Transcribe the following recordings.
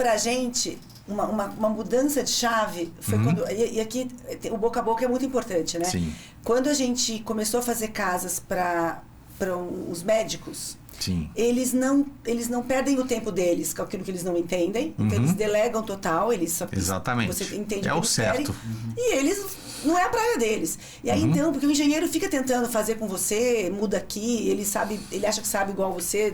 pra gente, uma mudança de chave foi quando... E aqui, o boca a boca é muito importante, né? Sim. Quando a gente começou a fazer casas para os médicos... Sim. Eles não perdem o tempo deles com aquilo que eles não entendem. Então eles delegam total, eles só... Exatamente. Você entende é o certo. E eles... Não é a praia deles. E aí então, porque o engenheiro fica tentando fazer com você, muda aqui, ele acha que sabe igual você,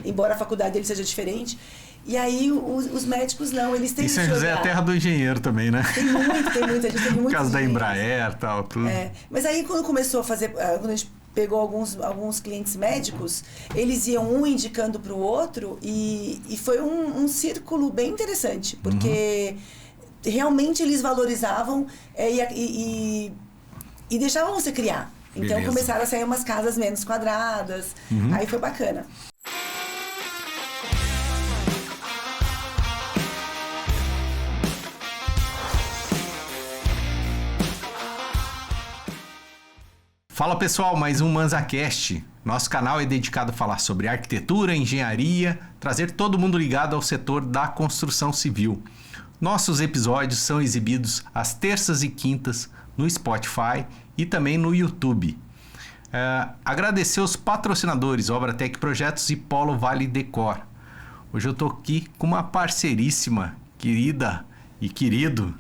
embora a faculdade dele seja diferente. E aí os médicos não, eles têm... E São José é a terra do engenheiro também, né? Tem muito, a gente teve muito. Por causa da Embraer e tal, tudo. Mas aí quando começou a fazer, quando a gente pegou alguns clientes médicos, eles iam um indicando para o outro e foi um círculo bem interessante, porque realmente eles valorizavam e deixavam você criar. Então Beleza. começaram a sair umas casas menos quadradas, aí foi bacana. Fala pessoal, mais um ManzaCast. Nosso canal é dedicado a falar sobre arquitetura, engenharia, trazer todo mundo ligado ao setor da construção civil. Nossos episódios são exibidos às terças e quintas no Spotify e também no YouTube. Agradecer os patrocinadores Obratec Projetos e Polo Vale Decor. Hoje eu estou aqui com uma parceiríssima, querida e querido,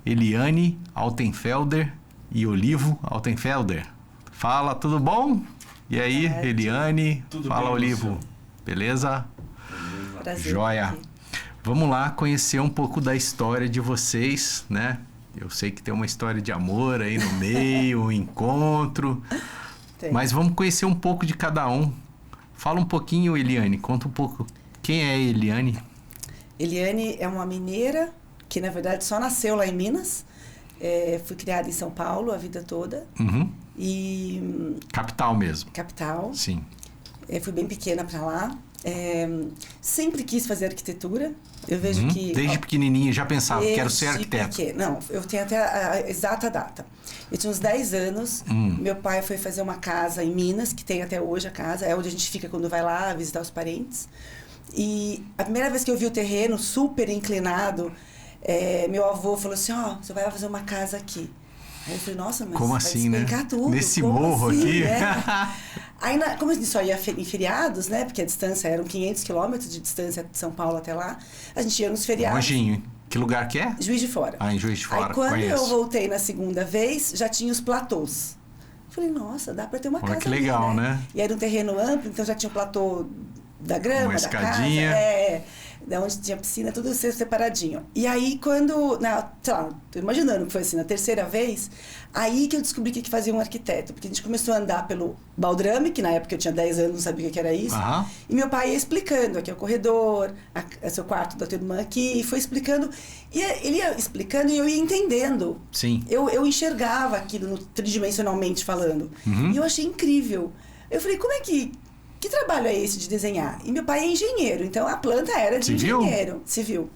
Eliane Altenfelder e Olivo Altenfelder. Fala, tudo bom? E aí, Eliane? Tudo fala, bem, Olivo. Luciano? Beleza? Prazer. Joia. Vamos lá conhecer um pouco da história de vocês, né? Eu sei que tem uma história de amor aí no meio, um encontro. Tem. Mas vamos conhecer um pouco de cada um. Fala um pouquinho, Eliane. Conta um pouco. Quem é a Eliane? Eliane é uma mineira que, na verdade, só nasceu lá em Minas. Fui criada em São Paulo a vida toda. E... Capital mesmo. Capital. Sim. Fui bem pequena para lá. Sempre quis fazer arquitetura. Eu vejo que... Desde pequenininha já pensava, quero ser arquiteto. Não, eu tenho até a exata data. Eu tinha uns 10 anos. Meu pai foi fazer uma casa em Minas, que tem até hoje a casa. É onde a gente fica quando vai lá visitar os parentes. E a primeira vez que eu vi o terreno super inclinado, meu avô falou assim, você vai fazer uma casa aqui. Aí eu falei, nossa, mas como vai assim, né? tudo. Nesse como morro assim, aqui? Aí, como a gente só ia em feriados, né? Porque a distância eram 500 quilômetros de distância de São Paulo até lá. A gente ia nos feriados. Longinho. Que lugar que é? Juiz de Fora. Em Juiz de Fora, Aí quando conheço. eu voltei na segunda vez, já tinha os platôs. Falei, nossa, dá pra ter uma casa que legal, ali, né? E era um terreno amplo, então já tinha o platô da grama, uma da escadinha. casa. Da onde tinha piscina, tudo separadinho. E aí, quando... sei lá, tô imaginando que foi assim, na terceira vez, aí que eu descobri o que fazia um arquiteto. Porque a gente começou a andar pelo baldrame, que na época eu tinha 10 anos, não sabia o que era isso. E meu pai ia explicando, aqui é o corredor, esse é o quarto da tua irmã aqui, e foi explicando. E ele ia explicando e eu ia entendendo. Sim. Eu enxergava aquilo tridimensionalmente falando. E eu achei incrível. Eu falei, como é que trabalho é esse de desenhar? E meu pai é engenheiro, então a planta era de engenheiro, civil.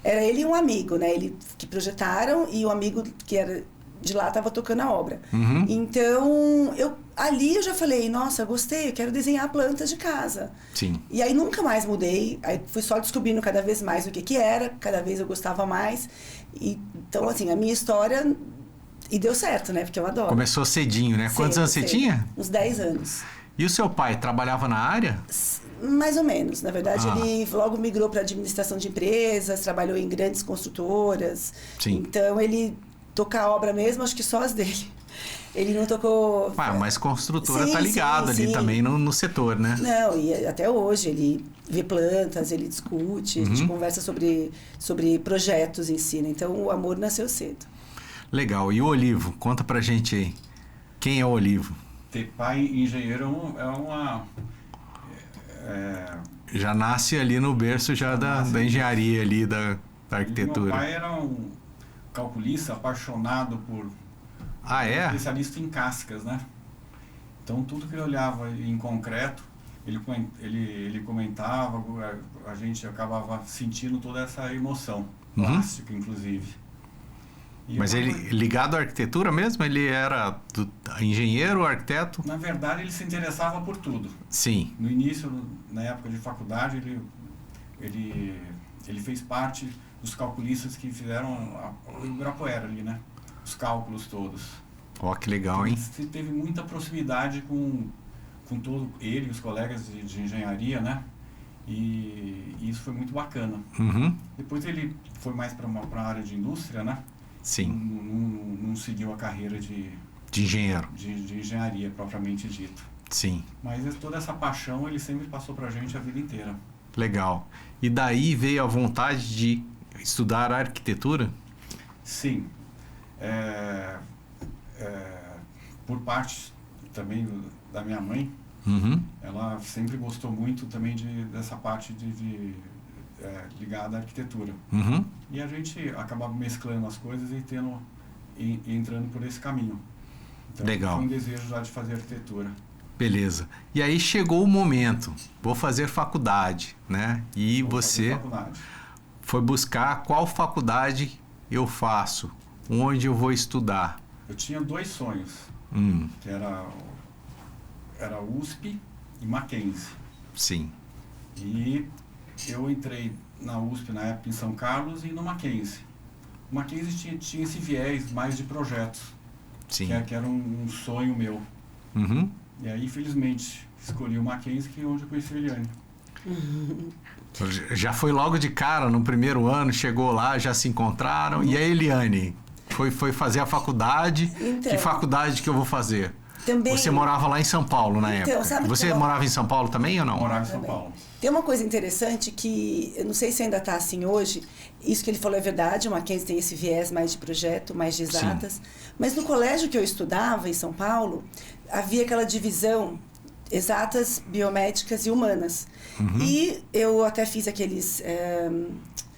Era ele e um amigo, né? Ele que projetaram e o amigo que era de lá estava tocando a obra. Então, ali eu já falei, nossa, gostei, eu quero desenhar plantas de casa. Sim. E aí nunca mais mudei, aí fui só descobrindo cada vez mais o que era, cada vez eu gostava mais. Então, assim, a minha história... E deu certo, né? Porque eu adoro. Começou cedinho, né? Quantos anos você tinha? Uns 10 anos. E o seu pai trabalhava na área? Mais ou menos. Na verdade, ele logo migrou para administração de empresas, trabalhou em grandes construtoras. Sim. Então, ele toca a obra mesmo, acho que só as dele. Ele não tocou... Mas construtora tá ligado ali também no setor, né? Não, e até hoje ele vê plantas, ele discute, a gente conversa sobre projetos em si, né? Então, o amor nasceu cedo. Legal. E o Olivo? Conta pra gente aí. Quem é o Olivo? Ter pai engenheiro já nasce ali no berço já da engenharia ali, da arquitetura. Meu pai era um calculista apaixonado por... especialista em cascas, né? Então tudo que ele olhava em concreto, ele comentava, a gente acabava sentindo toda essa emoção, plástica inclusive. Mas ele ligado à arquitetura mesmo? Ele era engenheiro, arquiteto? Na verdade, ele se interessava por tudo. Sim. No início, na época de faculdade, ele Ele fez parte dos calculistas que fizeram o Ibirapuera ali, né? Os cálculos todos. Ó, que legal, hein? Ele teve muita proximidade com todo ele e os colegas de engenharia, né? E isso foi muito bacana. Depois ele foi mais para a área de indústria, né? Sim. Não seguiu a carreira de engenheiro. De engenharia, propriamente dito. Sim. Mas toda essa paixão ele sempre passou para a gente a vida inteira. Legal. E daí veio a vontade de estudar arquitetura? Sim. Por parte também da minha mãe, ela sempre gostou muito também dessa parte ligada à arquitetura. E a gente acabava mesclando as coisas e entrando por esse caminho. Então, legal. Foi um desejo já de fazer arquitetura. Beleza. E aí chegou o momento, vou fazer faculdade, né? E você foi buscar qual faculdade eu faço, onde eu vou estudar. Eu tinha 2 sonhos, que era USP e Mackenzie. Sim. E eu entrei na USP na época em São Carlos e no Mackenzie. O Mackenzie tinha esse viés mais de projetos, sim, que era um sonho meu. E aí, infelizmente, escolhi o Mackenzie, que é onde eu conheci a Eliane. Já foi logo de cara, no primeiro ano, chegou lá, já se encontraram. E a Eliane foi fazer a faculdade. Então, que faculdade que eu vou fazer? Também... Você morava lá em São Paulo na época. Sabe você morava em São Paulo também ou não? Morava em São Paulo. Tem uma coisa interessante que, eu não sei se ainda está assim hoje, isso que ele falou é verdade, o Mackenzie tem esse viés mais de projeto, mais de exatas. Sim. Mas no colégio que eu estudava, em São Paulo, havia aquela divisão exatas, biomédicas e humanas. E eu até fiz aqueles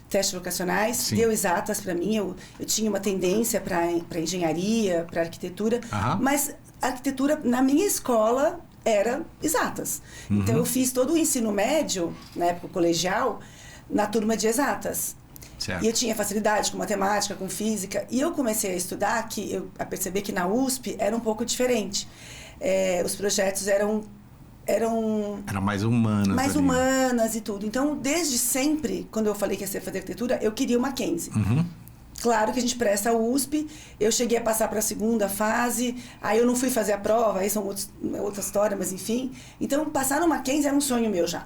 testes vocacionais, sim, deu exatas para mim, eu tinha uma tendência para engenharia, para arquitetura, mas a arquitetura na minha escola era exatas. Então eu fiz todo o ensino médio, na época colegial, na turma de exatas. Certo. E eu tinha facilidade com matemática, com física, e eu comecei a estudar, a perceber que na USP era um pouco diferente. Os projetos eram mais humanas. Mais ali, humanas e tudo. Então, desde sempre, quando eu falei que ia fazer arquitetura, eu queria o Mackenzie. Claro que a gente presta a USP, eu cheguei a passar para a segunda fase, aí eu não fui fazer a prova, aí são outra história, mas enfim. Então, passar no Mackenzie era um sonho meu já.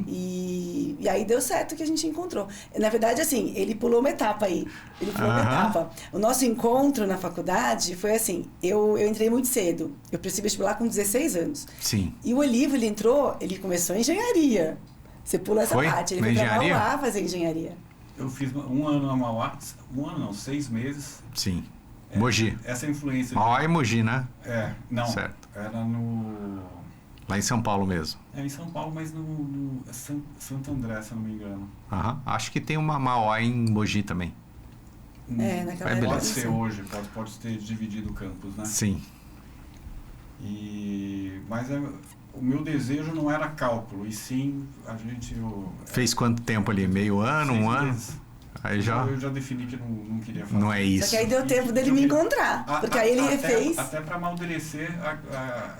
E aí deu certo que a gente encontrou. Na verdade, assim, ele pulou uma etapa aí. Ele pulou uma etapa. O nosso encontro na faculdade foi assim, eu entrei muito cedo. Eu prestei vestibular com 16 anos. Sim. E o Olivo, ele começou em engenharia. Você pula essa parte. Ele foi para Mauá fazer engenharia. Eu fiz um ano na Mauá, 6 meses. Sim. Mogi. Essa influência... Mauá e Mogi, né? Não. Certo. Era no... Lá em São Paulo mesmo. Em São Paulo, mas no Santo André, se eu não me engano. Acho que tem uma Mauá em Mogi também. Naquela época. Pode ser hoje, pode ter dividido o campus, né? Sim. Mas o meu desejo não era cálculo, e sim a gente... Fez quanto tempo ali? Meio ano, 1 ano? Meses. Aí eu já defini que não queria fazer. Não é isso. Só que aí deu tempo dele me encontrar. Porque aí ele fez... Até para amadurecer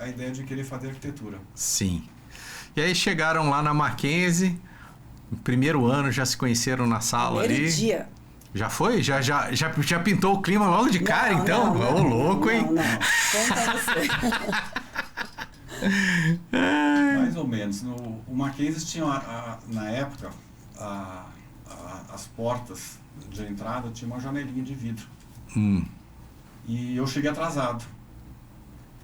a ideia de querer fazer arquitetura. Sim. E aí chegaram lá na Mackenzie, no primeiro ano, já se conheceram na sala primeiro ali. Dia. Já foi? Já pintou o clima logo de cara, então? Ô, louco, hein? Não. Conta você. Mais ou menos. O Mackenzie tinha, na época, as portas de entrada tinha uma janelinha de vidro. E eu cheguei atrasado.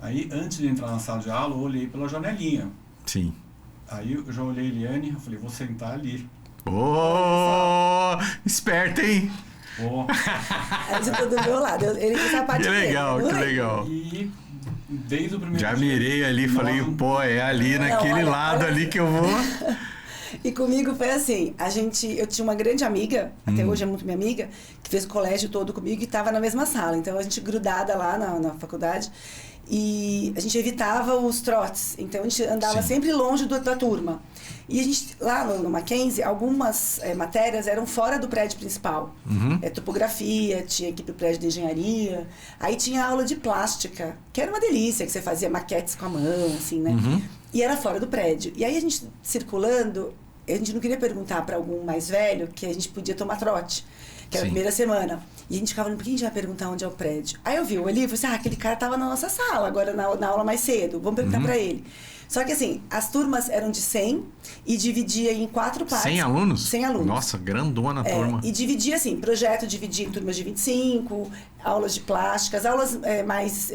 Aí, antes de entrar na sala de aula, eu olhei pela janelinha. Sim. Aí eu já olhei a Eliane, eu falei, vou sentar ali. Esperto, hein? Aí você tá do meu lado. Ele fez a parte que legal, dele, que legal. E desde o primeiro já dia... mirei ali, falei, é ali naquele lado ali que eu vou... E comigo foi assim, eu tinha uma grande amiga, até hoje é muito minha amiga, que fez o colégio todo comigo e estava na mesma sala. Então a gente grudada lá na faculdade e a gente evitava os trotes. Então a gente andava sempre longe da turma. E a gente, lá no Mackenzie, algumas matérias eram fora do prédio principal. Topografia, tinha que ir pro prédio de engenharia. Aí tinha aula de plástica, que era uma delícia, que você fazia maquetes com a mão, assim, né? E era fora do prédio. E aí a gente circulando, a gente não queria perguntar para algum mais velho que a gente podia tomar trote, que era a primeira semana. E a gente ficava, por que a gente vai perguntar onde é o prédio? Aí eu vi o Olívio e falei assim, aquele cara tava na nossa sala, agora na aula mais cedo, vamos perguntar para ele. Só que assim, as turmas eram de 100 e dividia em 4 partes. 100 alunos? 100 alunos. Nossa, grandona a turma. E dividia assim, projeto dividia em turmas de 25, aulas de plásticas, aulas mais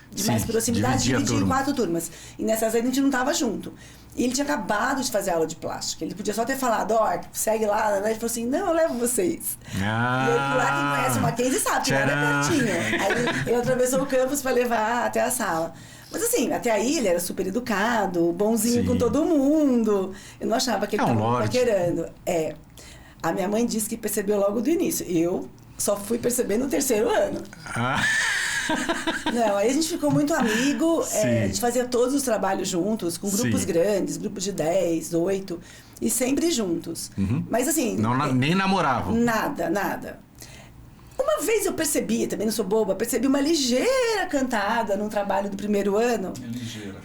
de mais proximidade, dividia em 4 turmas. E nessas aí a gente não tava junto. E ele tinha acabado de fazer aula de plástica. Ele podia só ter falado, segue lá. Né? Ele falou assim, não, eu levo vocês. E aí, lá quem conhece o Mackenzie sabe que era pertinho. Aí ele atravessou o campus para levar até a sala. Mas assim, até aí ele era super educado, bonzinho com todo mundo. Eu não achava que ele estava paquerando. A minha mãe disse que percebeu logo do início. Eu só fui perceber no 3º ano. Não, aí a gente ficou muito amigo, a gente fazia todos os trabalhos juntos, com grupos grandes, grupos de 10, 8, e sempre juntos. Mas assim... nem namoravam? Nada. Uma vez eu percebi, também não sou boba, percebi uma ligeira cantada num trabalho do 1º ano. Ligeira.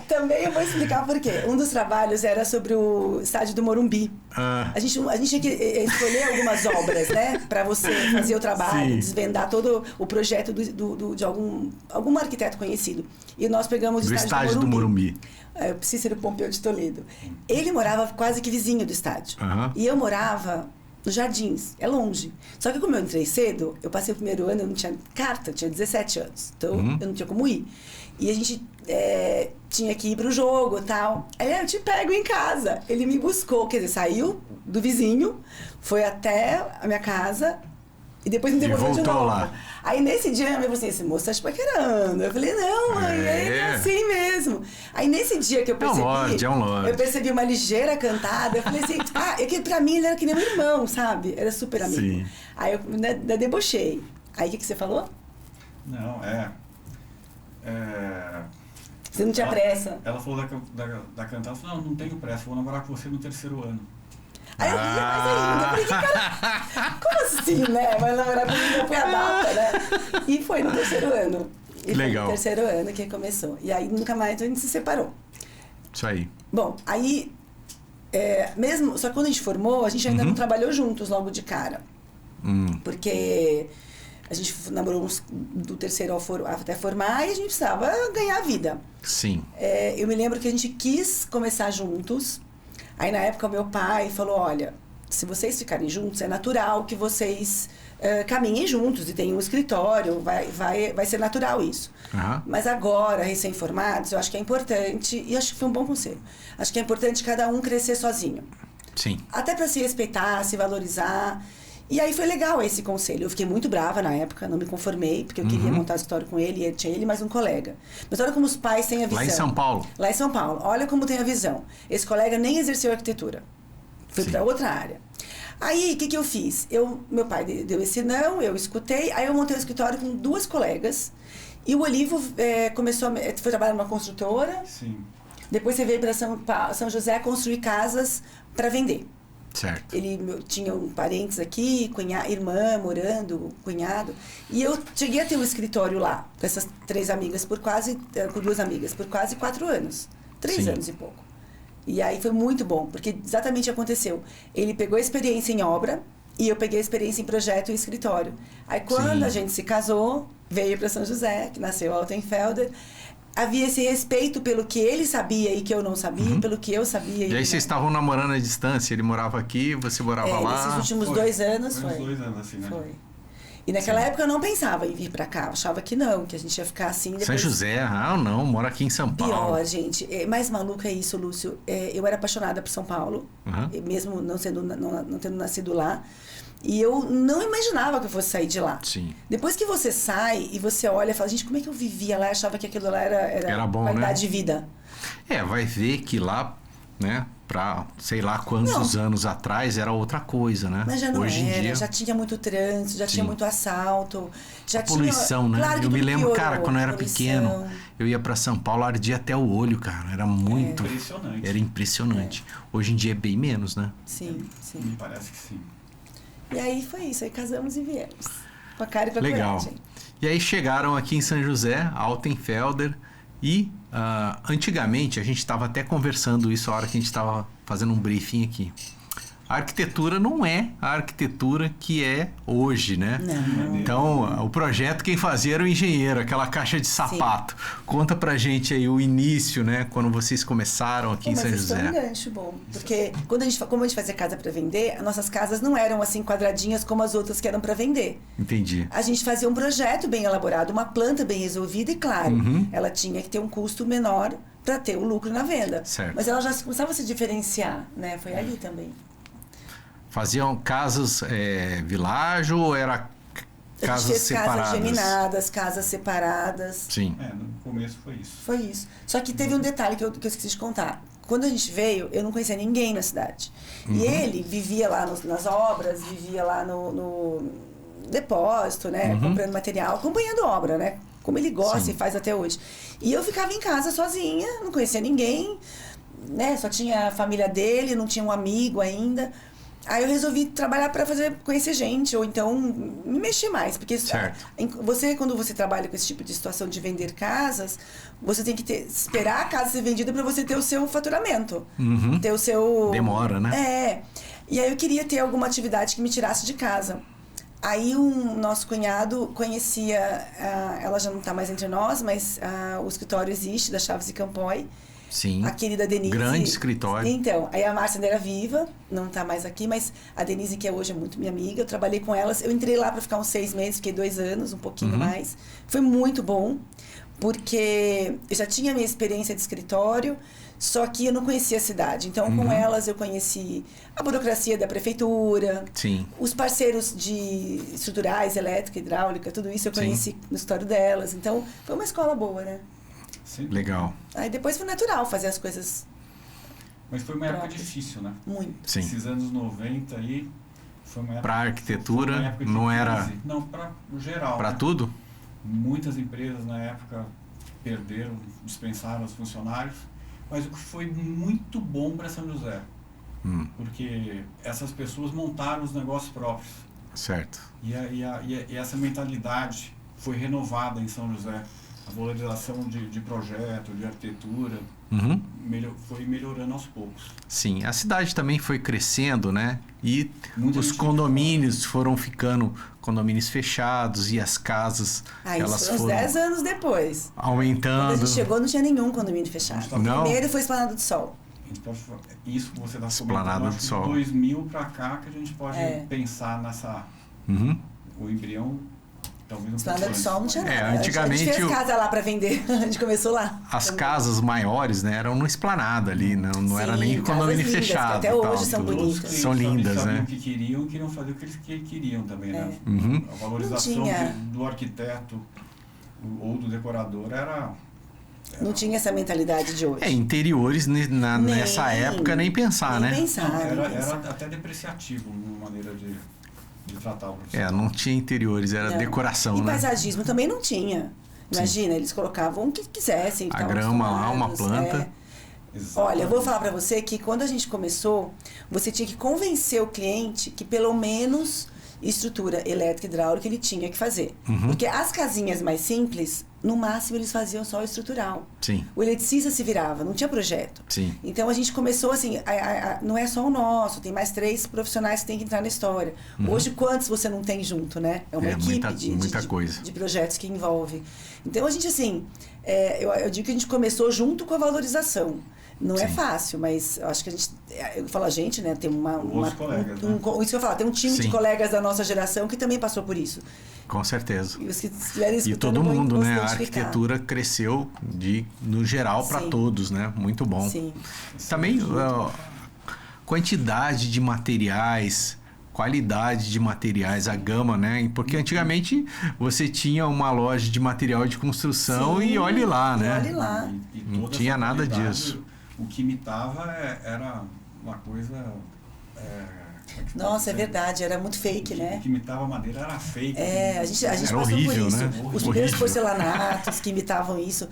Também eu vou explicar por quê. Um dos trabalhos era sobre o estádio do Morumbi. A gente tinha que escolher algumas obras, né? Pra você fazer o trabalho, desvendar todo o projeto de algum arquiteto conhecido. E nós pegamos o estádio do Morumbi. O Cícero Pompeu de Toledo. Ele morava quase que vizinho do estádio. E eu morava nos Jardins, é longe. Só que como eu entrei cedo, eu passei o 1º ano, eu não tinha carta, eu tinha 17 anos. Então, eu não tinha como ir. E a gente tinha que ir pro jogo e tal. Aí eu te pego em casa. Ele me buscou, quer dizer, saiu do vizinho, foi até a minha casa e depois me devolveu de novo. Lá. Aí nesse dia, minha mãe falou assim, esse moço tá te paquerando. Eu falei, não, mãe, é assim mesmo. Aí nesse dia que eu percebi, eu percebi uma ligeira cantada, eu falei assim, pra mim ele era que nem um irmão, sabe? Era super amigo. Sim. Aí eu debochei. Aí o que você falou? Não, Você não tinha pressa. Ela falou da cantada, falou, não tenho pressa, vou namorar com você no 3º ano. Aí eu ria mais ainda, eu falei, como assim, né? Vai namorar comigo, não foi a data, né? E foi no 3º ano. Legal. Foi no 3º ano que começou. E aí nunca mais a gente se separou. Isso aí. Bom, aí, mesmo, só que quando a gente formou, a gente ainda não trabalhou juntos logo de cara. Porque a gente namorou do 3º até formar e a gente precisava ganhar a vida. Sim. Eu me lembro que a gente quis começar juntos. Aí, na época, o meu pai falou, olha, se vocês ficarem juntos, é natural que vocês caminhem juntos e tenham um escritório, vai ser natural isso. Mas agora, recém-formados, eu acho que é importante, e acho que foi um bom conselho, acho que é importante cada um crescer sozinho. Sim. Até para se respeitar, se valorizar. E aí foi legal esse conselho. Eu fiquei muito brava na época, não me conformei, porque eu queria montar a história com ele, e tinha ele mais um colega. Mas olha como os pais têm a visão. Lá em São Paulo? Lá em São Paulo. Olha como tem a visão. Esse colega nem exerceu arquitetura. Foi para outra área. Aí, o que eu fiz? Meu pai deu esse não, eu escutei, aí eu montei um escritório com 2 colegas, e o Olívio foi trabalhar numa construtora. Sim. Depois você veio para São José construir casas para vender. Certo. Ele tinha parentes aqui, irmã morando, cunhado. E eu cheguei a ter um escritório lá, com essas 3 amigas, com 2 amigas, por quase 4 anos. 3 anos e pouco. E aí foi muito bom, porque exatamente aconteceu. Ele pegou a experiência em obra e eu peguei a experiência em projeto e escritório. Aí quando a gente se casou, veio para São José, que nasceu Altenfelder. Havia esse respeito pelo que ele sabia e que eu não sabia, pelo que eu sabia. E aí vocês estavam namorando à distância? Ele morava aqui, você morava lá? Nesses últimos 2 anos foi. Foi uns 2 anos assim, né? Foi. E naquela época eu não pensava em vir pra cá. Eu achava que não, que a gente ia ficar assim. Depois... São José? não, mora aqui em São Paulo. Pior, gente. Mais maluco é isso, Lúcio. Eu era apaixonada por São Paulo, mesmo não tendo nascido lá. E eu não imaginava que eu fosse sair de lá. Sim. Depois que você sai e você olha e fala, gente, como é que eu vivia lá? Eu achava que aquilo lá era bom, qualidade né? de vida. Vai ver que lá, né, pra sei lá quantos anos atrás era outra coisa, né? Mas já não Hoje em dia... já tinha muito trânsito, já tinha muito assalto. Já tinha poluição, né? Claro que eu me lembro, piorou, cara, quando eu era pequeno, eu ia pra São Paulo, ardia até o olho, cara. Era muito... Impressionante. Era impressionante. Hoje em dia é bem menos, né? Sim. Me parece que sim. E aí foi isso, aí casamos e viemos. Com a cara e com a Legal. coragem. E aí chegaram aqui em São José, Altenfelder, E antigamente, a gente estava até conversando isso a hora que a gente estava fazendo um briefing aqui. A arquitetura não é a arquitetura que é hoje, né? Não. Então, o projeto quem fazia era o engenheiro, aquela caixa de sapato. Sim. Conta pra gente aí o início, né? Quando vocês começaram aqui em São José. Mas isso é um gancho bom. Porque como a gente fazia casa para vender, as nossas casas não eram assim quadradinhas como as outras que eram para vender. Entendi. A gente fazia um projeto bem elaborado, uma planta bem resolvida e, claro, ela tinha que ter um custo menor para ter o lucro na venda. Certo. Mas ela já começava a se diferenciar, né? Foi ali também. Faziam casas világio ou era casas separadas? Casas geminadas, casas separadas. Sim. No começo foi isso. Foi isso. Só que teve um detalhe que eu esqueci de contar. Quando a gente veio, eu não conhecia ninguém na cidade. E ele vivia lá nas obras, vivia lá no depósito, né? Comprando material, acompanhando obra, né? Como ele gosta e faz até hoje. E eu ficava em casa sozinha, não conhecia ninguém, né? Só tinha a família dele, não tinha um amigo ainda. Aí eu resolvi trabalhar para conhecer gente, ou então me mexer mais. Porque quando você trabalha com esse tipo de situação de vender casas, você tem que esperar a casa ser vendida para você ter o seu faturamento. Ter o seu... Demora, né? E aí eu queria ter alguma atividade que me tirasse de casa. Aí o nosso cunhado conhecia, ela já não está mais entre nós, mas o escritório existe, da Chaves e Campoy. Sim. A querida Denise. Grande escritório. Então, aí a Márcia ainda era viva, não está mais aqui, mas a Denise, que hoje é muito minha amiga, eu trabalhei com elas. Eu entrei lá para ficar uns 6 meses, fiquei 2 anos, um pouquinho mais. Foi muito bom, porque eu já tinha a minha experiência de escritório, só que eu não conhecia a cidade. Então, com elas, eu conheci a burocracia da prefeitura, os parceiros estruturais, elétrica, hidráulica, tudo isso eu conheci no escritório delas. Então, foi uma escola boa, né? Sim. Legal. Aí depois foi natural fazer as coisas. Mas foi uma época difícil, né? Muito. Sim. Esses anos 90 aí, foi uma época... Para arquitetura, foi uma época de não crise. era... Não, para o geral. Para tudo? Muitas empresas na época perderam, dispensaram os funcionários, mas o que foi muito bom para São José, porque essas pessoas montaram os negócios próprios. Certo. E essa mentalidade foi renovada em São José. A valorização de projeto, de arquitetura, foi melhorando aos poucos. Sim, a cidade também foi crescendo, né? E os condomínios foram ficando condomínios fechados e as casas, elas foram... 10 anos depois. Aumentando. Quando a gente chegou, não tinha nenhum condomínio fechado. Não. Primeiro foi Esplanada do Sol. Isso que você está comentando, de 2000 para cá, que a gente pode pensar nessa... O embrião... Esplanada do Sol não tinha nada. Antigamente, a gente fez casa lá para vender. A gente começou lá. As também. Casas maiores, né, eram no Esplanada ali, não era nem condomínio fechado. Até hoje são bonitas. São lindas, né? O que queriam fazer o que eles queriam também, né? A valorização do arquiteto ou do decorador era... Não tinha essa mentalidade de hoje. Interiores nessa época nem pensar, né? Era até depreciativo, uma maneira de tratar o profissional. Não tinha interiores, era decoração, e né? E paisagismo também não tinha. Imagina, eles colocavam o que quisessem. A grama lá, uma planta. Olha, eu vou falar pra você que quando a gente começou, você tinha que convencer o cliente que pelo menos estrutura elétrica e hidráulica ele tinha que fazer. Porque as casinhas mais simples, no máximo eles faziam só o estrutural. Sim. O eletricista se virava, não tinha projeto. Sim. Então a gente começou assim, não é só o nosso, tem mais 3 profissionais que tem que entrar na história. Hoje, quantos você não tem junto, né? É uma equipe de projetos que envolve. Então a gente assim, eu digo que a gente começou junto com a valorização. Não é fácil, mas eu acho que a gente... Eu falo a gente, né? Tem colegas, isso que eu falo, tem um time de colegas da nossa geração que também passou por isso. Com certeza. E os que estiverem escutando, e todo mundo, né? A arquitetura cresceu no geral para todos, né? Muito bom. Sim. Também quantidade de materiais, qualidade de materiais, a gama, né? Porque antigamente você tinha uma loja de material de construção e olhe lá, né? Olhe lá. Não tinha nada disso. O que imitava era uma coisa... Nossa, é verdade, era muito fake, né? O que imitava a madeira era fake. A gente passou horrível, por isso. Né? Os primeiros porcelanatos que imitavam isso.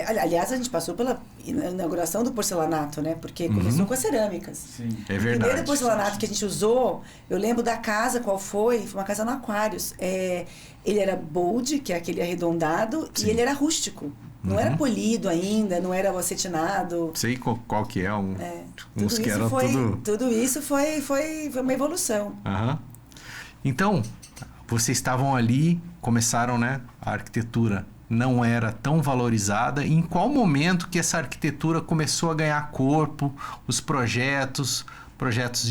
Aliás, a gente passou pela inauguração do porcelanato, né? Porque começou com as cerâmicas. Sim. É verdade. O primeiro porcelanato que a gente usou, eu lembro da casa, qual foi? Foi uma casa no Aquários. Ele era bold, que é aquele arredondado, e ele era rústico. Não era polido ainda, não era acetinado. Sei qual que é. Uns que eram tudo isso foi uma evolução. Então, vocês estavam ali, começaram, né? A arquitetura não era tão valorizada. Em qual momento que essa arquitetura começou a ganhar corpo? Os projetos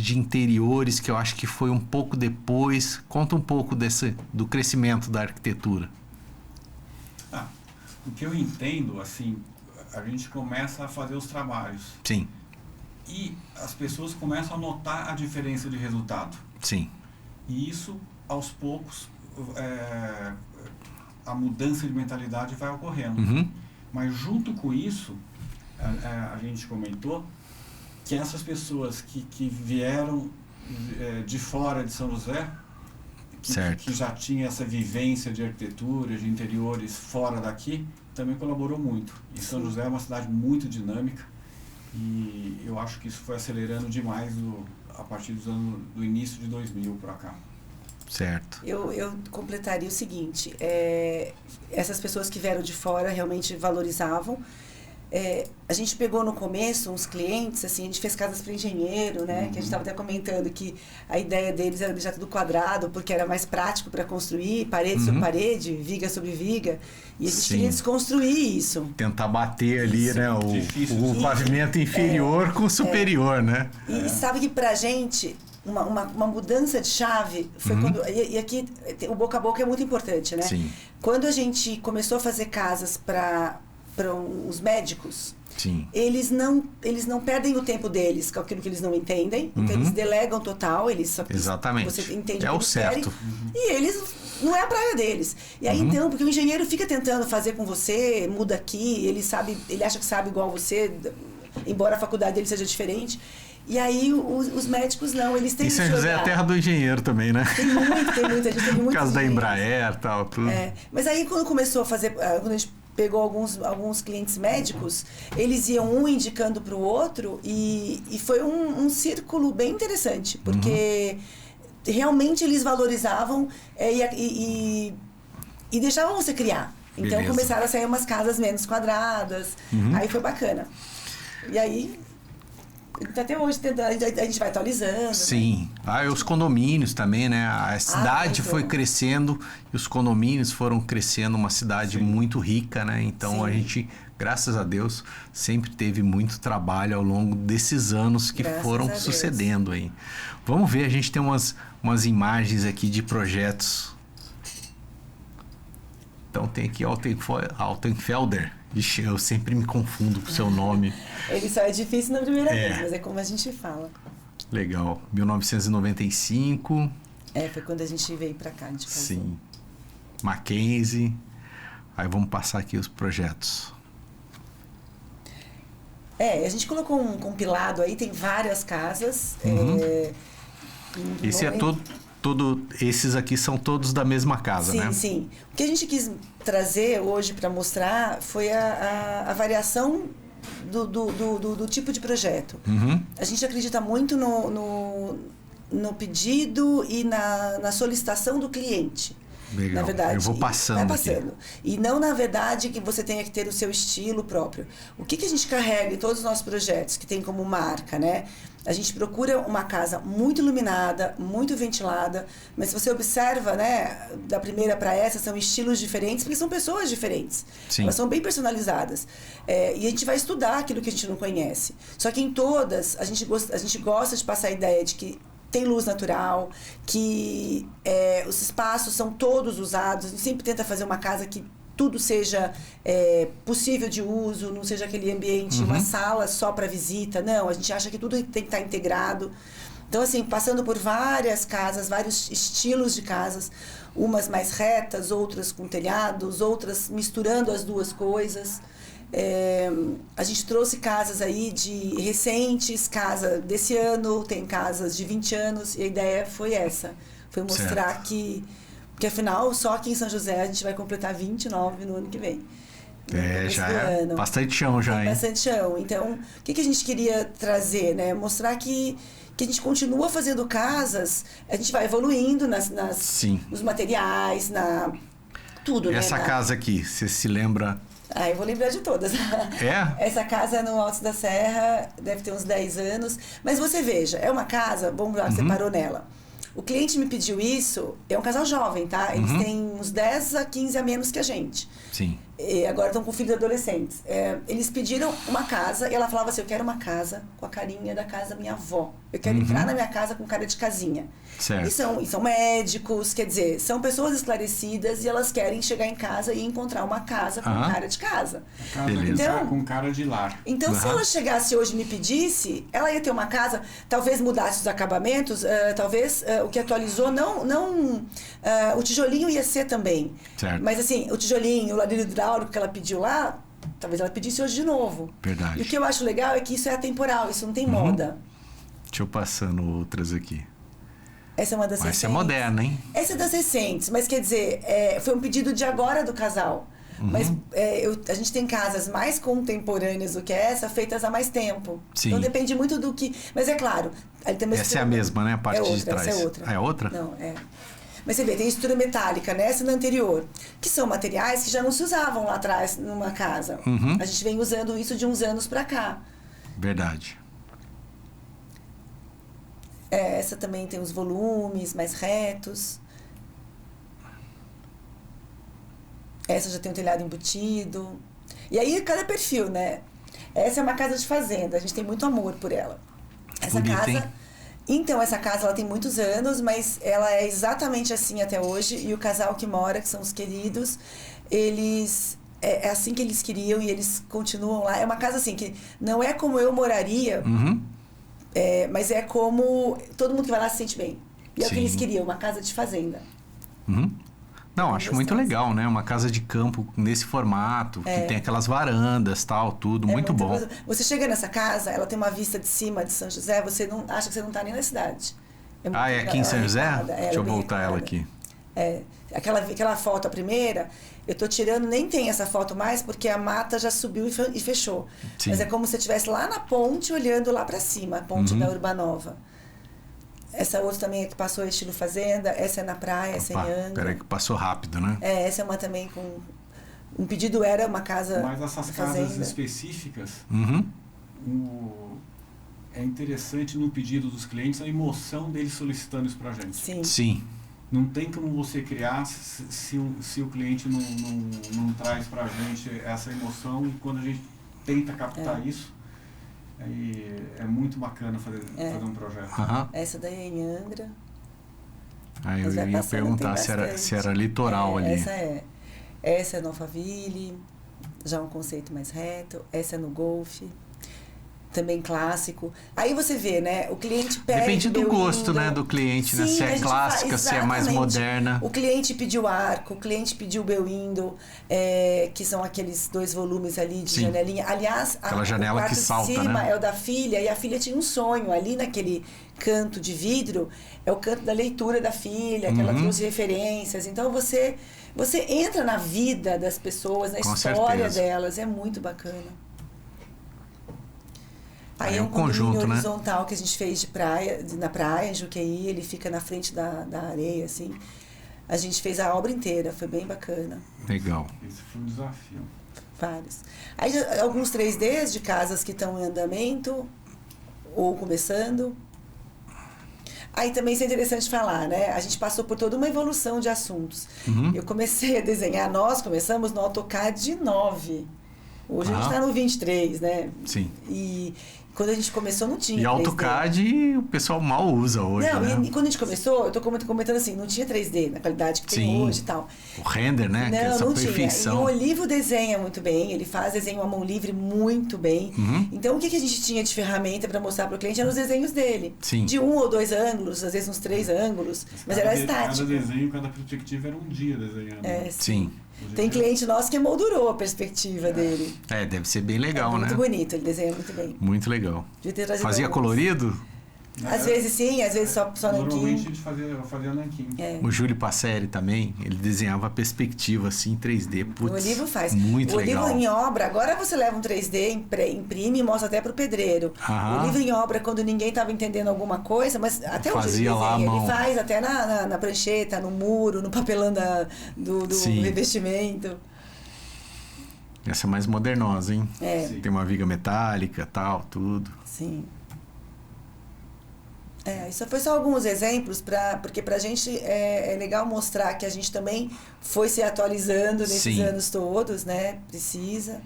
de interiores, que eu acho que foi um pouco depois. Conta um pouco do crescimento da arquitetura. O que eu entendo, assim, a gente começa a fazer os trabalhos. Sim. E as pessoas começam a notar a diferença de resultado. Sim. E isso, aos poucos, a mudança de mentalidade vai ocorrendo. Mas junto com isso, a gente comentou que essas pessoas que vieram de fora de São José, que já tinha essa vivência de arquitetura, de interiores fora daqui, também colaborou muito. E São José é uma cidade muito dinâmica e eu acho que isso foi acelerando demais a partir do início de 2000 para cá. Certo. Eu completaria o seguinte, essas pessoas que vieram de fora realmente valorizavam. A gente pegou no começo uns clientes, assim, a gente fez casas para engenheiro, né? Que a gente estava até comentando que a ideia deles era deixar tudo quadrado, porque era mais prático para construir, parede sobre parede, viga sobre viga. E a gente queria desconstruir isso. Tentar bater ali, né? O pavimento inferior com o superior, né? E sabe que pra gente, uma mudança de chave foi quando... E aqui, o boca a boca é muito importante, né? Sim. Quando a gente começou a fazer casas para os médicos, eles não perdem o tempo deles com aquilo que eles não entendem, então eles delegam total, eles só exatamente, você entende é o certo, e eles não é a praia deles. E aí então, porque o engenheiro fica tentando fazer com você, muda aqui, ele acha que sabe igual você, embora a faculdade dele seja diferente. E aí os médicos não, eles têm que São José é a terra do engenheiro também, né? Tem muito, a gente teve muito. Por causa da Embraer e tal, tudo. Mas aí quando começou a fazer, quando a gente pegou alguns clientes médicos, eles iam um indicando para o outro e foi um círculo bem interessante, porque realmente eles valorizavam e deixavam você criar. Então começaram a sair umas casas menos quadradas, aí foi bacana. E aí, até hoje a gente vai atualizando. Sim. Né? Os condomínios também, né? A cidade foi crescendo e os condomínios foram crescendo, uma cidade muito rica, né? Então a gente, graças a Deus, sempre teve muito trabalho ao longo desses anos que foram sucedendo aí. Vamos ver, a gente tem umas imagens aqui de projetos. Então tem aqui Altenfelder. Ixi, eu sempre me confundo com o seu nome. Ele só é difícil na primeira vez, mas é como a gente fala. Legal. 1995. Foi quando a gente veio pra cá. Sim. Mackenzie. Aí vamos passar aqui os projetos. A gente colocou um compilado aí, tem várias casas. Esse é esses aqui são todos da mesma casa, né? Sim. O que a gente quis trazer hoje para mostrar foi a variação do tipo de projeto. A gente acredita muito no pedido e na solicitação do cliente. Legal. Na verdade, eu vou passando aqui. E não, na verdade, que você tenha que ter o seu estilo próprio. O que a gente carrega em todos os nossos projetos, que tem como marca, né? A gente procura uma casa muito iluminada, muito ventilada, mas se você observa, né, da primeira para essa, são estilos diferentes, porque são pessoas diferentes. Sim. Elas são bem personalizadas. E a gente vai estudar aquilo que a gente não conhece. Só que em todas, a gente gosta de passar a ideia de que tem luz natural, que os espaços são todos usados. A gente sempre tenta fazer uma casa que tudo seja possível de uso, não seja aquele ambiente, uma sala só para visita. Não, a gente acha que tudo tem que estar integrado. Então, assim, passando por várias casas, vários estilos de casas, umas mais retas, outras com telhados, outras misturando as duas coisas. A gente trouxe casas aí recentes, casa desse ano, tem casas de 20 anos, e a ideia foi essa. Foi mostrar que afinal, só aqui em São José a gente vai completar 29 no ano que vem. Já é bastante chão já, hein? Bastante chão. Então, o que a gente queria trazer, né? Mostrar que a gente continua fazendo casas, a gente vai evoluindo nos materiais, tudo, Essa casa aqui, você se lembra Eu vou lembrar de todas. Essa casa é no Alto da Serra, deve ter uns 10 anos. Mas você veja, é uma casa, vamos lá, você parou nela. O cliente me pediu isso, é um casal jovem, tá? Eles têm uns 10 a 15 a menos que a gente. Sim. E agora estão com filhos adolescentes. Eles pediram uma casa e ela falava assim, eu quero uma casa com a carinha da casa da minha avó. Eu quero entrar na minha casa com cara de casinha. Certo. E são médicos, quer dizer, são pessoas esclarecidas e elas querem chegar em casa e encontrar uma casa com cara de casa. Então, com cara de lar. Então, se ela chegasse hoje e me pedisse, ela ia ter uma casa, talvez mudasse os acabamentos, talvez o que atualizou, o tijolinho ia ser também. Certo. Mas assim, o tijolinho, o ladrilho hidráulico que ela pediu lá, talvez ela pedisse hoje de novo. Verdade. E o que eu acho legal é que isso é atemporal, isso não tem moda. Deixa eu passando outras aqui. Essa é uma das recentes. Essa é moderna, hein? Essa é das recentes, mas quer dizer, foi um pedido de agora do casal. Mas a gente tem casas mais contemporâneas do que essa, feitas há mais tempo. Sim. Então depende muito do que... Mas é claro... Ali tem uma essa é a mesma, né? A parte de trás. Essa é outra. É outra? Não, Mas você vê, tem estrutura metálica nessa e na anterior, que são materiais que já não se usavam lá atrás numa casa. A gente vem usando isso de uns anos pra cá. Verdade. Essa também tem os volumes mais retos. Essa já tem um telhado embutido. E aí, cada perfil, né? Essa é uma casa de fazenda, a gente tem muito amor por ela. Essa bonita, casa... hein? Então, essa casa ela tem muitos anos, mas ela é exatamente assim até hoje. E o casal que mora, que são os queridos, eles... É assim que eles queriam e eles continuam lá. É uma casa assim, que não é como eu moraria... mas é como todo mundo que vai lá se sente bem. E é o que eles queriam, uma casa de fazenda. Não, acho muito legal, né? Uma casa de campo nesse formato, que tem aquelas varandas, tal, tudo, muito bom. Você chega nessa casa, ela tem uma vista de cima de São José, você não acha que você não está nem na cidade. É aqui em São José? Deixa eu voltar ela aqui. Aquela foto, a primeira, eu tô tirando, nem tem essa foto mais, porque a mata já subiu e fechou. Sim. Mas é como se você estivesse lá na ponte, olhando lá para cima, a ponte da Urbanova. Essa outra também é que passou estilo fazenda, essa é na praia, essa é em Angra. Peraí que passou rápido, né? Essa é uma também com... Um pedido era uma casa. Mas essas casas específicas, é interessante no pedido dos clientes a emoção deles solicitando isso pra gente. Sim. Não tem como você criar se o cliente não traz pra gente essa emoção, e quando a gente tenta captar isso, é muito bacana fazer um projeto. Essa daí é em Angra. Eu ia perguntar se era litoral ali. Essa é no Alphaville, já um conceito mais reto. Essa é no Golfe, também clássico. Aí você vê, né? O cliente pede... Depende do gosto, né, do cliente, né? Se é clássica, se é mais moderna. O cliente pediu arco, o cliente pediu Bay Window, que são aqueles 2 volumes ali de janelinha. Aliás, aquela janela que salta, de cima, né? É o da filha, e a filha tinha um sonho. Ali naquele canto de vidro, é o canto da leitura da filha, que ela trouxe referências. Então você entra na vida das pessoas, na história delas. É muito bacana. Aí é um conjunto horizontal, né? Que a gente fez na praia, em Juqueí, ele fica na frente da areia, assim. A gente fez a obra inteira, foi bem bacana. Legal. Esse foi um desafio. Vários. Aí alguns 3Ds de casas que estão em andamento, ou começando. Aí também isso é interessante falar, né? A gente passou por toda uma evolução de assuntos. Eu comecei a desenhar, nós começamos no AutoCAD 9. Hoje a gente está no 23, né? Sim. E quando a gente começou não tinha 3D. E AutoCAD o pessoal mal usa hoje, né? E quando a gente começou, eu tô comentando assim, não tinha 3D na qualidade que tem hoje e tal. O render, né? Não perfeição. Tinha. E o Olivo desenha muito bem, ele faz desenho à mão livre muito bem. Então o que a gente tinha de ferramenta para mostrar para o cliente eram os desenhos dele. Sim. De 1 ou 2 ângulos, às vezes uns 3 ângulos, mas era estático. Cada desenho, cada perspectiva era um dia desenhando. Sim. Tem cliente nosso que moldurou a perspectiva dele. Deve ser bem legal, né? Muito bonito, ele desenha muito bem. Muito legal. Fazia colorido? Às vezes sim, às vezes só nanquim. Normalmente a gente fazia nanquim. O Júlio Passeri também, ele desenhava a perspectiva assim em 3D. Putz, o Olivo faz. Muito legal. O Olivo em obra, agora você leva um 3D, imprime e mostra até pro pedreiro. O Olivo em obra, quando ninguém estava entendendo alguma coisa, mas até hoje ele desenha, ele faz até na prancheta, no muro, no papelão do revestimento. Essa é mais modernosa, hein? Sim. Tem uma viga metálica, tal, tudo. Sim. Isso foi só alguns exemplos, porque pra gente é legal mostrar que a gente também foi se atualizando nesses anos todos, né? Precisa.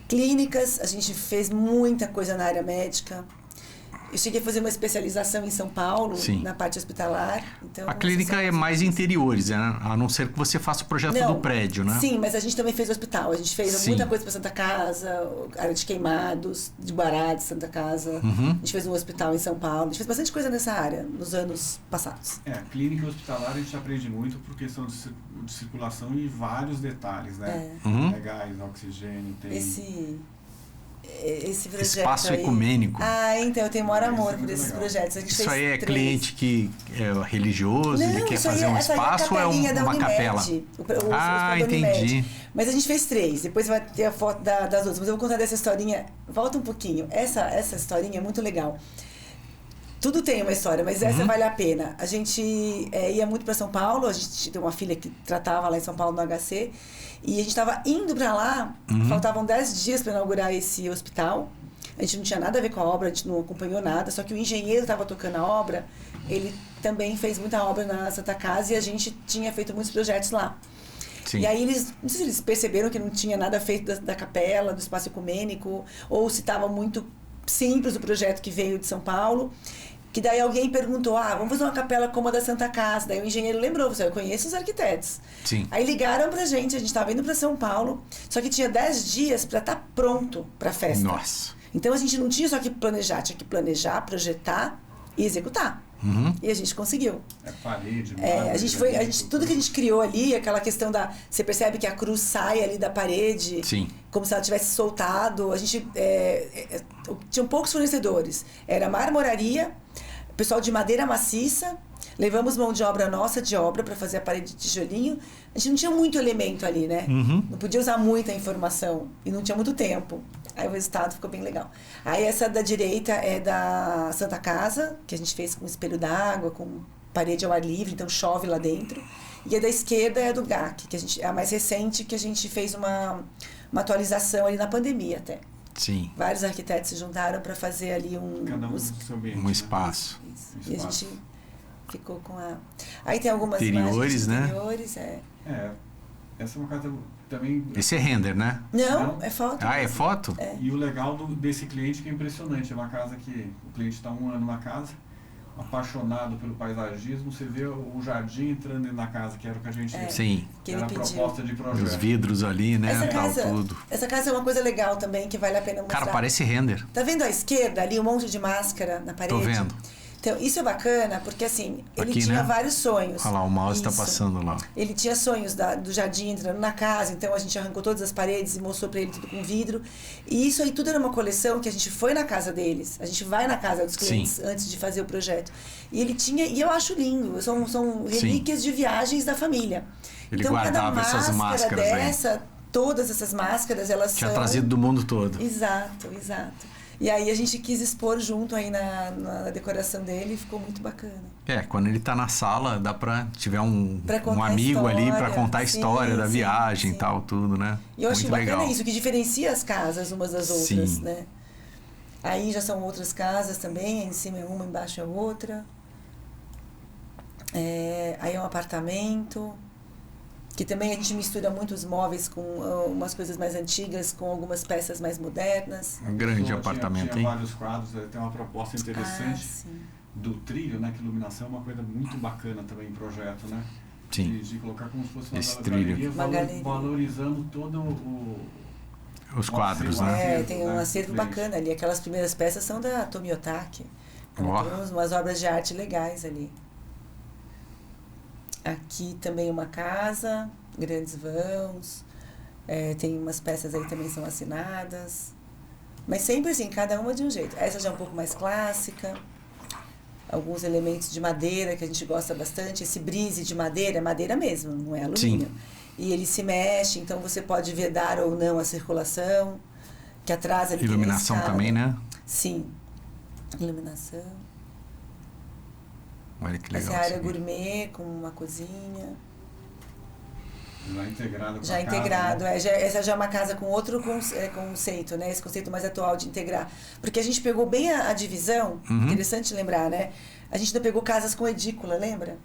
Clínicas, a gente fez muita coisa na área médica. Eu cheguei a fazer uma especialização em São Paulo, na parte hospitalar. Então, a clínica é mais interiores, né? A não ser que você faça o projeto do prédio, né? Sim, mas a gente também fez hospital. A gente fez muita coisa para Santa Casa, área de queimados, de Guará, de Santa Casa. A gente fez um hospital em São Paulo. A gente fez bastante coisa nessa área nos anos passados. A clínica hospitalar a gente aprende muito por questão de circulação e vários detalhes, né? Gás, oxigênio, tem... Esse projeto espaço aí. ecumênico. Então eu tenho maior amor por esses projetos. A gente isso fez aí é 3. Cliente que é religioso, ele quer fazer um espaço ou é uma capela? Entendi. Mas a gente fez 3, depois vai ter a foto das outras. Mas eu vou contar dessa historinha. Volta um pouquinho. Essa historinha é muito legal. Tudo tem uma história, mas essa vale a pena. A gente ia muito para São Paulo, a gente tem uma filha que tratava lá em São Paulo no HC, e a gente estava indo para lá, faltavam 10 dias para inaugurar esse hospital. A gente não tinha nada a ver com a obra, a gente não acompanhou nada, só que o engenheiro estava tocando a obra, ele também fez muita obra na Santa Casa e a gente tinha feito muitos projetos lá. E aí eles, não sei se eles perceberam que não tinha nada feito da capela, do espaço ecumênico, ou se estava muito simples o projeto que veio de São Paulo. Que daí alguém perguntou, vamos fazer uma capela como a da Santa Casa. Daí o engenheiro lembrou, eu conheço os arquitetos. Aí ligaram pra gente, a gente estava indo para São Paulo, só que tinha 10 dias para estar pronto para a festa. Nossa. Então a gente não tinha só que planejar, tinha que planejar, projetar e executar. E a gente conseguiu. Parede, tudo que a gente criou ali, aquela questão da... Você percebe que a cruz sai ali da parede, como se ela tivesse soltado. A gente... tinham poucos fornecedores. Era marmoraria, pessoal de madeira maciça, levamos mão de obra nossa de obra para fazer a parede de tijolinho. A gente não tinha muito elemento ali, né? Não podia usar muita informação e não tinha muito tempo. Aí o resultado ficou bem legal. Aí essa da direita é da Santa Casa, que a gente fez com espelho d'água, com parede ao ar livre, então chove lá dentro. E a da esquerda é a do GAC, que é a mais recente, que a gente fez uma atualização ali na pandemia até. Vários arquitetos se juntaram para fazer ali um espaço. E a gente ficou com a... Aí tem algumas interiores, né? Interiores, essa é uma casa também... Esse é render, né? Não, é foto. É foto? E o legal desse cliente que é impressionante. É uma casa que o cliente está 1 ano na casa, apaixonado pelo paisagismo. Você vê o jardim entrando dentro da casa, que era o que a gente... que era a proposta de projeto. Os vidros ali, né? Tudo. Essa casa é uma coisa legal também, que vale a pena mostrar. Cara, parece render. Tá vendo à esquerda ali, um monte de máscara na parede? Tô vendo. Então, isso é bacana, porque assim, ele aqui, tinha né? vários sonhos. Olha lá, o mouse está passando lá. Ele tinha sonhos do jardim entrando na casa, então a gente arrancou todas as paredes e mostrou para ele tudo com vidro. E isso aí tudo era uma coleção que a gente foi na casa deles. A gente vai na casa dos clientes antes de fazer o projeto. E ele tinha, e eu acho lindo, são relíquias de viagens da família. Ele então, guardava essas máscaras aí. Todas essas máscaras, elas tinha trazido do mundo todo. Exato. E aí a gente quis expor junto aí na decoração dele e ficou muito bacana. Quando ele tá na sala, dá pra... tiver um amigo ali pra contar a história da viagem e tal, tudo, né? E eu acho bacana isso, que diferencia as casas umas das outras, né? Aí já são outras casas também, em cima é uma, embaixo é outra. Aí é um apartamento... Que também a gente mistura muitos móveis com umas coisas mais antigas, com algumas peças mais modernas. Um grande apartamento, tinha vários quadros, tem uma proposta interessante do trilho, né? Que iluminação é uma coisa muito bacana também em projeto, né? De colocar como se fosse uma galeria, valorizando todo os quadros, né? Tem um acervo bacana ali. Aquelas primeiras peças são da Tomiotaki. Temos umas obras de arte legais ali. Aqui também uma casa, grandes vãos, tem umas peças aí também são assinadas, mas sempre assim, cada uma de um jeito. Essa já é um pouco mais clássica, alguns elementos de madeira que a gente gosta bastante. Esse brise de madeira é madeira mesmo, não é alumínio. E ele se mexe, então você pode vedar ou não a circulação, que atrás ele iluminação também, né? Sim, iluminação. Olha que legal. Essa área gourmet com uma cozinha. Já integrado com já a integrado, casa, né? Essa já é uma casa com outro conceito, né? Esse conceito mais atual de integrar. Porque a gente pegou bem a divisão, interessante lembrar, né? A gente ainda pegou casas com edícula, lembra?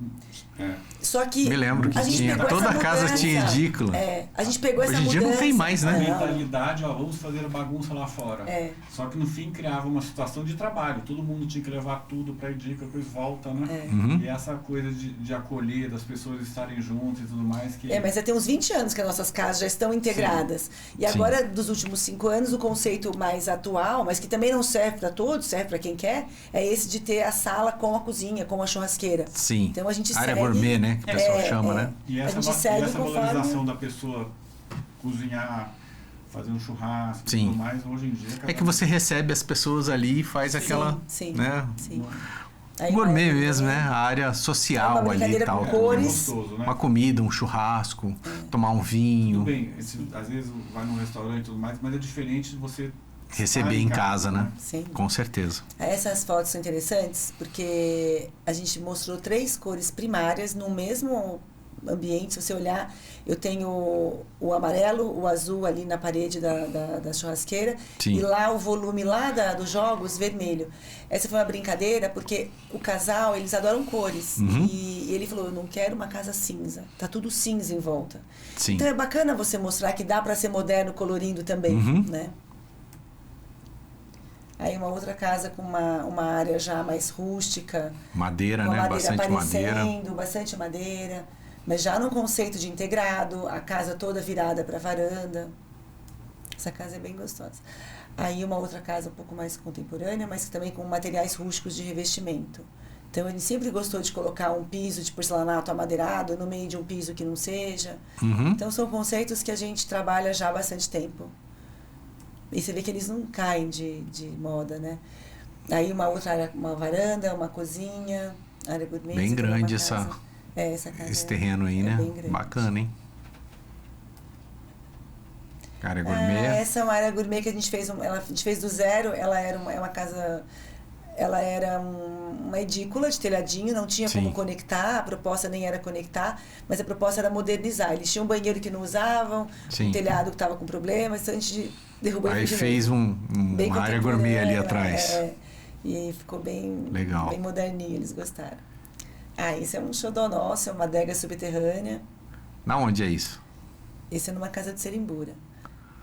Só que... Me lembro que tinha, toda casa tinha edícula. A gente pegou essa mudança. Hoje em dia não tem mais, né? A mentalidade, vamos fazer bagunça lá fora. Só que no fim criava uma situação de trabalho. Todo mundo tinha que levar tudo para edícula, depois volta, né? E essa coisa de acolher, das pessoas estarem juntas e tudo mais. Mas já tem uns 20 anos que as nossas casas já estão integradas. Sim. E agora, dos últimos 5 anos, o conceito mais atual, mas que também não serve para todos, serve para quem quer, é esse de ter a sala com a cozinha, com a churrasqueira. Sim. Então a gente área gourmet, né? Que o pessoal chama, né? E essa valorização da pessoa cozinhar, fazer um churrasco e tudo mais, hoje em dia... É que você recebe as pessoas ali e faz aquela... Sim. Aí gourmet mesmo, né? A área social ali e tal. Cores. Gostoso, né? Uma comida, um churrasco, tomar um vinho. Tudo bem, às vezes vai num restaurante e tudo mais, mas é diferente de você receber em casa, né? Sim. Com certeza. Essas fotos são interessantes porque a gente mostrou 3 cores primárias no mesmo ambiente. Se você olhar, eu tenho o amarelo, o azul ali na parede da churrasqueira. Sim. E lá o volume lá dos jogos, vermelho. Essa foi uma brincadeira porque o casal, eles adoram cores. E ele falou, eu não quero uma casa cinza. Tá tudo cinza em volta. Sim. Então é bacana você mostrar que dá para ser moderno colorindo também, né? Aí uma outra casa com uma área já mais rústica. Madeira, né? Bastante madeira. Bastante madeira. Mas já no conceito de integrado, a casa toda virada para varanda. Essa casa é bem gostosa. Aí uma outra casa um pouco mais contemporânea, mas também com materiais rústicos de revestimento. Então ele sempre gostou de colocar um piso de porcelanato amadeirado no meio de um piso que não seja. Então são conceitos que a gente trabalha já há bastante tempo. E você vê que eles não caem de moda, né? Aí uma outra área, uma varanda, uma cozinha, área gourmet. Bem grande essa casa esse terreno aí, né? Bacana, hein? Área gourmet. Essa é uma área gourmet que a gente fez, a gente fez do zero. Ela era uma casa... Ela era uma edícula de telhadinho, não tinha como conectar, a proposta nem era conectar, mas a proposta era modernizar. Eles tinham um banheiro que não usavam, um telhado que estava com problemas, então a gente derrubou aí fez uma área gourmet ali atrás. E ficou bem, legal. Bem moderninho, eles gostaram. Esse é um xodó nosso, é uma adega subterrânea. Na onde é isso? Esse é numa casa de Serimbura.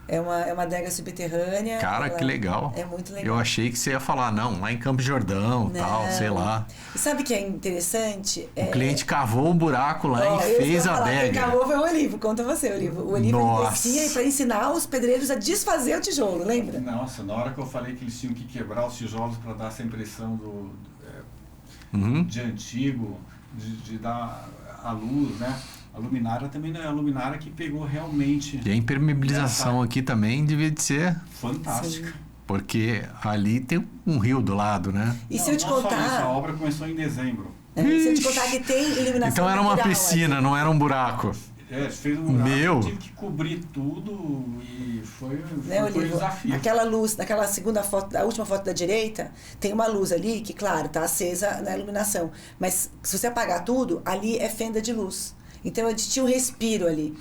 É uma adega subterrânea. Cara, que legal. É muito legal. Eu achei que você ia falar, não, lá em Campos Jordão, tal, sei lá. E sabe o que é interessante? O cliente cavou um buraco lá e fez a adega. Quem cavou foi o Olivo, conta você, Olivo. O Olivo descia para ensinar os pedreiros a desfazer o tijolo, lembra? Nossa, na hora que eu falei que eles tinham que quebrar os tijolos para dar essa impressão de antigo, de dar a luz, né? A luminária também não é a luminária que pegou realmente... E a impermeabilização aqui também devia de ser... fantástica. Sim. Porque ali tem um rio do lado, né? E se eu te contar... Só isso, a obra começou em dezembro. Se eu te contar que tem iluminação então era uma piscina, não era um buraco. Fez um buraco, tive que cobrir tudo e foi um desafio. Aquela luz, naquela segunda foto, a última foto da direita, tem uma luz ali que, claro, tá acesa na iluminação. Mas se você apagar tudo, ali é fenda de luz. Então a gente tinha um respiro ali.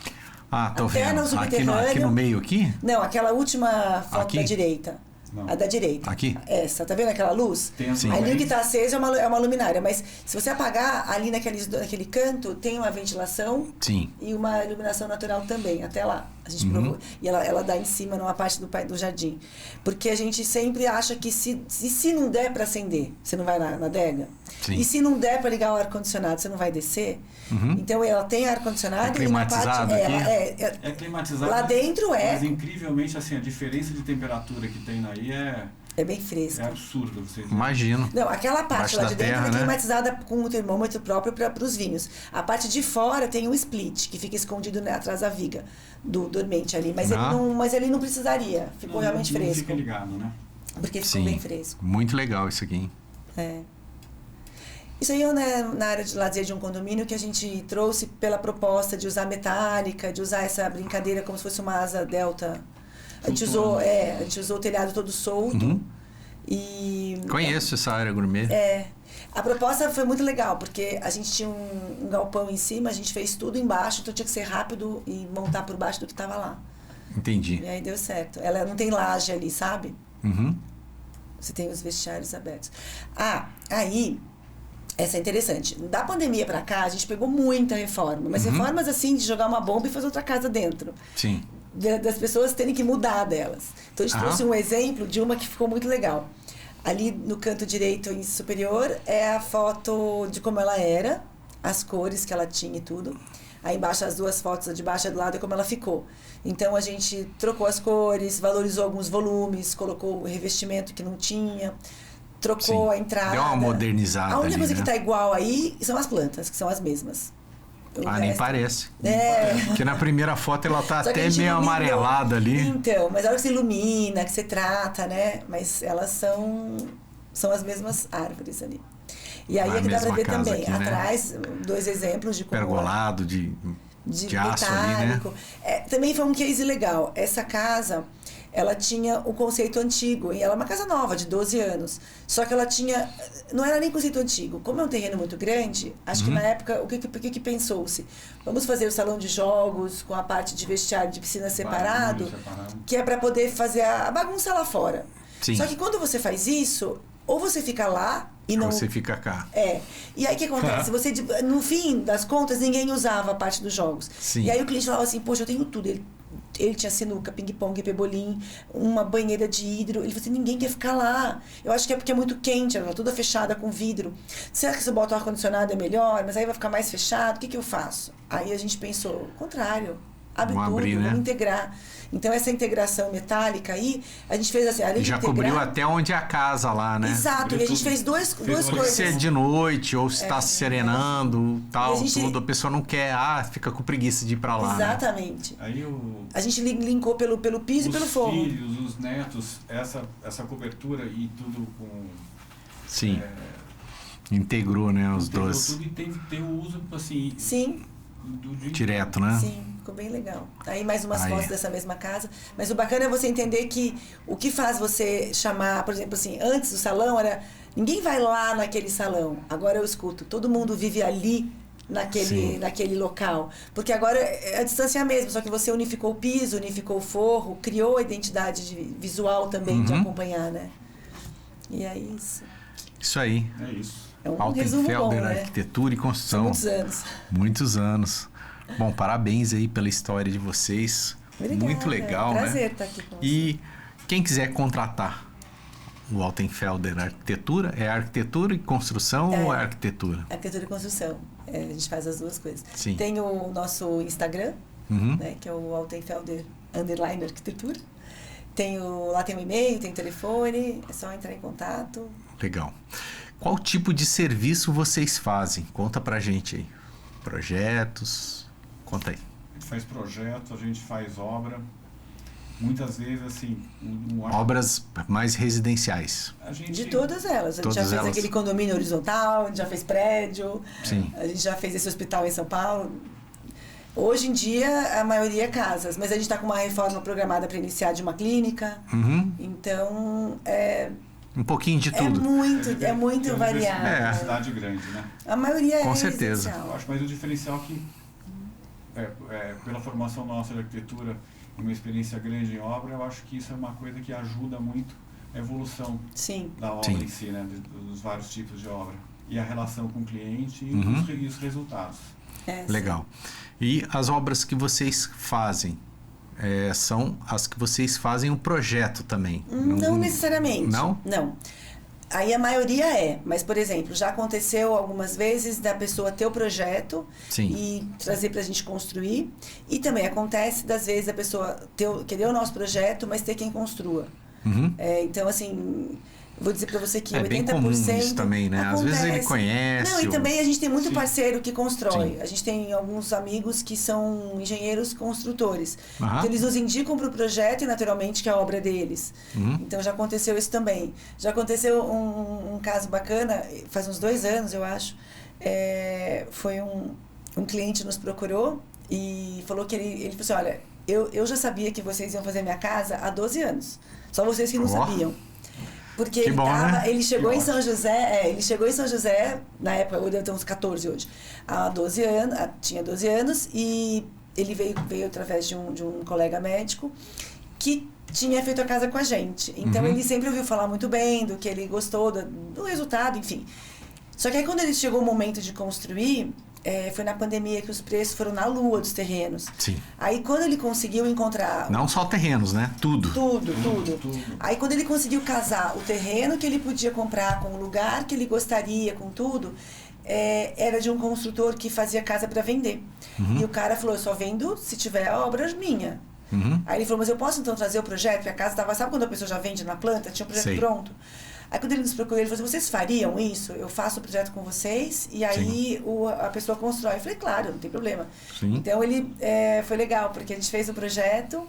Tô vendo. Aqui no meio aqui? Não, aquela última foto da direita. Não. A da direita. Aqui? Essa, tá vendo aquela luz? Ali o que tá aceso é uma luminária, mas se você apagar, ali naquele canto, tem uma ventilação. Sim. E uma iluminação natural também, até lá. A gente provou. E ela dá em cima, numa parte do jardim. Porque a gente sempre acha que se não der para acender, você não vai na adega. Sim. E se não der para ligar o ar-condicionado, você não vai descer. Então ela tem ar-condicionado. É climatizado aqui? É climatizado. Lá dentro Mas incrivelmente, assim, a diferença de temperatura que tem aí é bem fresca. É absurdo. Vocês imagino. Não, aquela parte lá de dentro terra, é climatizada com um termômetro próprio para os vinhos. A parte de fora tem um split, que fica escondido atrás da viga do dormente ali. Mas ele não precisaria. Ficou realmente fresco. Não fica ligado, né? Porque ficou bem fresco. Muito legal isso aqui, hein? Isso aí é na área de lazer de um condomínio que a gente trouxe pela proposta de usar metálica, de usar essa brincadeira como se fosse uma asa delta. A gente usou o telhado todo solto. E conheço essa área gourmet. A proposta foi muito legal, porque a gente tinha um galpão em cima, a gente fez tudo embaixo, então tinha que ser rápido e montar por baixo do que estava lá. Entendi. E aí deu certo. Ela não tem laje ali, sabe? Uhum. Você tem os vestiários abertos. Aí, essa é interessante. Da pandemia pra cá, a gente pegou muita reforma. Mas reformas assim, de jogar uma bomba e fazer outra casa dentro. Sim. Das pessoas terem que mudar delas. Então a gente trouxe um exemplo de uma que ficou muito legal. Ali no canto direito em superior é a foto de como ela era, as cores que ela tinha e tudo. Aí embaixo as duas fotos, a de baixo e do lado, é como ela ficou. Então a gente trocou as cores, valorizou alguns volumes, colocou o revestimento que não tinha, trocou a entrada. Deu uma modernizada. A única coisa né? que está igual aí são as plantas, que são as mesmas. Nem parece. É. Porque na primeira foto ela tá até meio amarelada ali. Então, mas a hora que você ilumina, que você trata, né? Mas elas são as mesmas árvores ali. E aí é que dá pra ver também. Aqui, atrás, né? 2 exemplos de como... Pergolado, de aço metálico. Ali, né? Também foi um case legal. Essa casa, ela tinha o conceito antigo. E ela é uma casa nova, de 12 anos. Só que ela tinha... Não era nem conceito antigo. Como é um terreno muito grande, acho que na época, o que pensou-se? Vamos fazer o salão de jogos com a parte de vestiário de piscina separado, que é para poder fazer a bagunça lá fora. Sim. Só que quando você faz isso, ou você fica lá e não... Ou você fica cá. E aí o que acontece? Você, no fim das contas, ninguém usava a parte dos jogos. Sim. E aí o cliente falava assim, poxa, eu tenho tudo. Ele tinha sinuca, ping-pong, pebolim, uma banheira de hidro. Ele falou assim, ninguém quer ficar lá. Eu acho que é porque é muito quente, ela tá toda fechada com vidro. Será que se eu boto o ar-condicionado é melhor? Mas aí vai ficar mais fechado, o que eu faço? Aí a gente pensou, o contrário. Abre tudo, vamos integrar. Então, essa integração metálica aí, a gente fez assim... E já cobriu até onde é a casa lá, né? Exato, e a gente fez duas coisas. Se é de noite, ou se está se serenando, tal, tudo, a pessoa não quer, fica com preguiça de ir pra lá. Exatamente. Né? Aí a gente linkou pelo piso e pelo forro. Os filhos, os netos, essa cobertura e tudo com... Sim. Integrou, né, os dois. Tudo e tem que ter o uso, assim... Sim. Direto, né? Sim, ficou bem legal. Aí mais umas fotos dessa mesma casa. Mas o bacana é você entender que o que faz você chamar, por exemplo, assim, antes do salão era... Ninguém vai lá naquele salão. Agora eu escuto, todo mundo vive ali naquele local. Porque agora a distância é a mesma, só que você unificou o piso, unificou o forro, criou a identidade visual também de acompanhar, né? E é isso. Isso aí. É isso. É um resumo bom, né? Arquitetura e construção. Muitos anos. Muitos anos. Bom, parabéns aí pela história de vocês. Obrigada, muito legal, é um né? prazer estar aqui com você. E quem quiser contratar o Altenfelder Arquitetura, é arquitetura e construção ou é arquitetura? Arquitetura e construção. A gente faz as duas coisas. Sim. Tem o nosso Instagram, né, que é o Altenfelder _arquitetura. Lá tem o e-mail, tem o telefone, é só entrar em contato. Legal. Qual tipo de serviço vocês fazem? Conta pra gente aí. Projetos, conta aí. A gente faz projeto, a gente faz obra. Muitas vezes, assim... Obras mais residenciais. De todas elas. A gente já fez aquele condomínio horizontal, a gente já fez prédio. Sim. A gente já fez esse hospital em São Paulo. Hoje em dia, a maioria é casas. Mas a gente está com uma reforma programada para iniciar de uma clínica. Então, um pouquinho de tudo. É muito variado. É uma cidade grande, né? A maioria com certeza. Eu acho mais o diferencial que, pela formação nossa de arquitetura e uma experiência grande em obra, eu acho que isso é uma coisa que ajuda muito a evolução da obra em si, né? Dos vários tipos de obra. E a relação com o cliente e os resultados. Legal. E as obras que vocês fazem? São as que vocês fazem o projeto também? Não necessariamente. Não? Não. Aí a maioria mas, por exemplo, já aconteceu algumas vezes da pessoa ter o projeto e trazer pra gente construir. E também acontece, das vezes, a pessoa querer o nosso projeto, mas ter quem construa. Então, assim... Vou dizer para você que 80%... bem comum isso também, né? Acontece. Às vezes ele conhece... Não, e também a gente tem muito parceiro que constrói. A gente tem alguns amigos que são engenheiros construtores. Então, eles nos indicam para o projeto e, naturalmente, que é a obra deles. Então, já aconteceu isso também. Já aconteceu um caso bacana, faz uns 2 anos, eu acho. Foi um cliente nos procurou e falou que ele falou assim, olha, eu já sabia que vocês iam fazer minha casa há 12 anos. Só vocês que não sabiam. Porque que ele bom, tava, né? ele chegou em São José, na época, eu devo ter uns 14 hoje, há 12 anos, tinha 12 anos, e ele veio através de um colega médico que tinha feito a casa com a gente. Então ele sempre ouviu falar muito bem do que ele gostou, do resultado, enfim. Só que aí quando ele chegou o momento de construir, foi na pandemia que os preços foram na lua dos terrenos. Sim. Aí quando ele conseguiu encontrar... Não só terrenos, né? Tudo. Tudo. Aí quando ele conseguiu casar o terreno que ele podia comprar com o lugar que ele gostaria, com tudo, era de um construtor que fazia casa para vender. E o cara falou, eu só vendo se tiver obra minha. Aí ele falou, mas eu posso então trazer o projeto? Porque a casa estava... Sabe quando a pessoa já vende na planta? Tinha o projeto pronto. Aí quando ele nos procurou, ele falou assim, vocês fariam isso? Eu faço o projeto com vocês e aí a pessoa constrói. Eu falei, claro, não tem problema. Sim. Então ele foi legal, porque a gente fez o projeto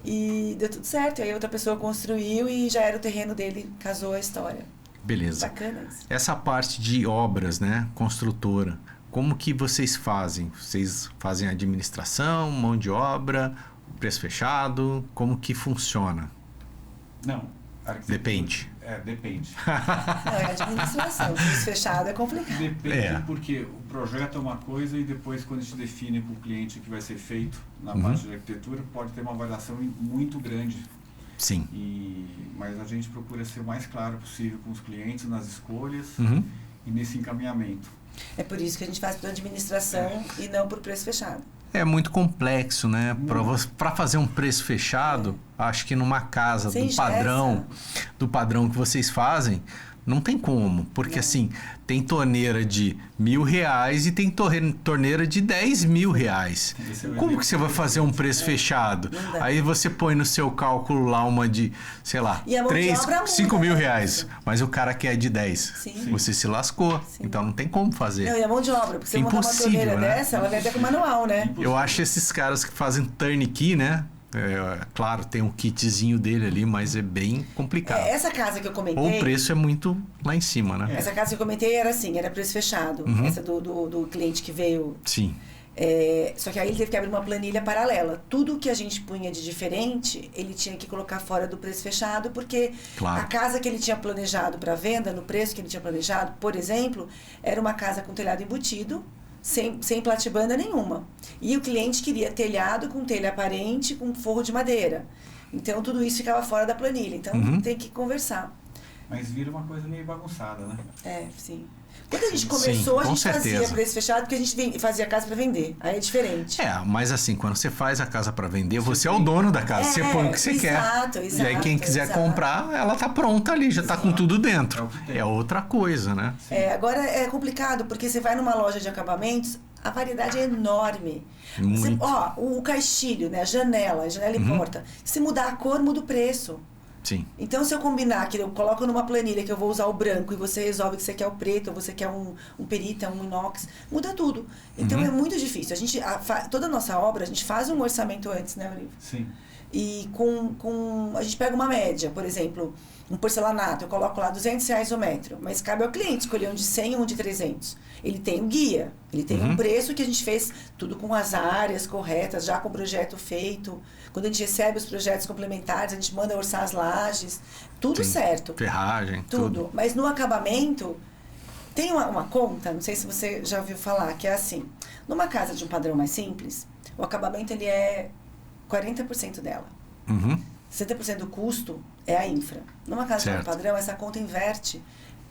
e deu tudo certo. E aí outra pessoa construiu e já era o terreno dele, casou a história. Beleza. Bacana isso. Essa parte de obras, né, construtora, como que vocês fazem? Vocês fazem administração, mão de obra, preço fechado? Como que funciona? Não. Depende. Depende. Não, é administração. Preço fechado é complicado. Depende, porque o projeto é uma coisa e depois quando a gente define para o cliente o que vai ser feito na parte de arquitetura, pode ter uma variação muito grande. Sim. Mas a gente procura ser o mais claro possível com os clientes nas escolhas e nesse encaminhamento. É por isso que a gente faz por administração e não por preço fechado. É muito complexo, né? Para fazer um preço fechado, acho que numa casa do padrão que vocês fazem, não tem como. Porque assim, tem torneira de R$1.000 e tem torneira de R$10.000. Como que você vai fazer um preço fechado? Aí você põe no seu cálculo lá uma de, sei lá, R$5.000. Mas o cara quer de 10. Sim. Você se lascou. Sim. Então não tem como fazer. Não, e a mão de obra, porque você montar uma torneira dessa, ela vem até com manual, né? Eu acho esses caras que fazem turnkey, né? Claro, tem um kitzinho dele ali, mas é bem complicado. Essa casa que eu comentei... Ou o preço é muito lá em cima, né? Essa casa que eu comentei era assim, era preço fechado. Essa do cliente que veio... Sim. Só que aí ele teve que abrir uma planilha paralela. Tudo que a gente punha de diferente, ele tinha que colocar fora do preço fechado, porque a casa que ele tinha planejado para venda, no preço que ele tinha planejado, por exemplo, era uma casa com telhado embutido, sem platibanda nenhuma. E o cliente queria telhado com telha aparente, com forro de madeira. Então, tudo isso ficava fora da planilha. Então, tem que conversar. Mas vira uma coisa meio bagunçada, né? Sim. Quando a gente começou, a gente fazia preço fechado, porque a gente fazia a casa para vender. Aí é diferente. Mas assim, quando você faz a casa para vender, você é o dono da casa. Você põe o que você quer. E aí quem quiser comprar, ela tá pronta ali, já tá com tudo dentro. É outra coisa, né? Agora é complicado, porque você vai numa loja de acabamentos, a variedade é enorme. Muito. O caixilho, né? A janela e porta. Se mudar a cor, muda o preço. Sim. Então, se eu combinar que eu coloco numa planilha que eu vou usar o branco e você resolve que você quer o preto, ou você quer um perita, um inox, muda tudo. Então, é muito difícil. Toda a nossa obra, a gente faz um orçamento antes, né, Olívio? Sim. E a gente pega uma média, por exemplo, um porcelanato, eu coloco lá R$200 o metro, mas cabe ao cliente escolher um de 100 ou um de 300. Ele tem um guia, ele tem um preço que a gente fez tudo com as áreas corretas, já com o projeto feito. Quando a gente recebe os projetos complementares, a gente manda orçar as lajes, tudo certo. Ferragem, tudo. Mas no acabamento, tem uma conta, não sei se você já ouviu falar, que é assim, numa casa de um padrão mais simples, o acabamento ele é 40% dela. 60% do custo é a infra. Numa casa de um padrão, essa conta inverte,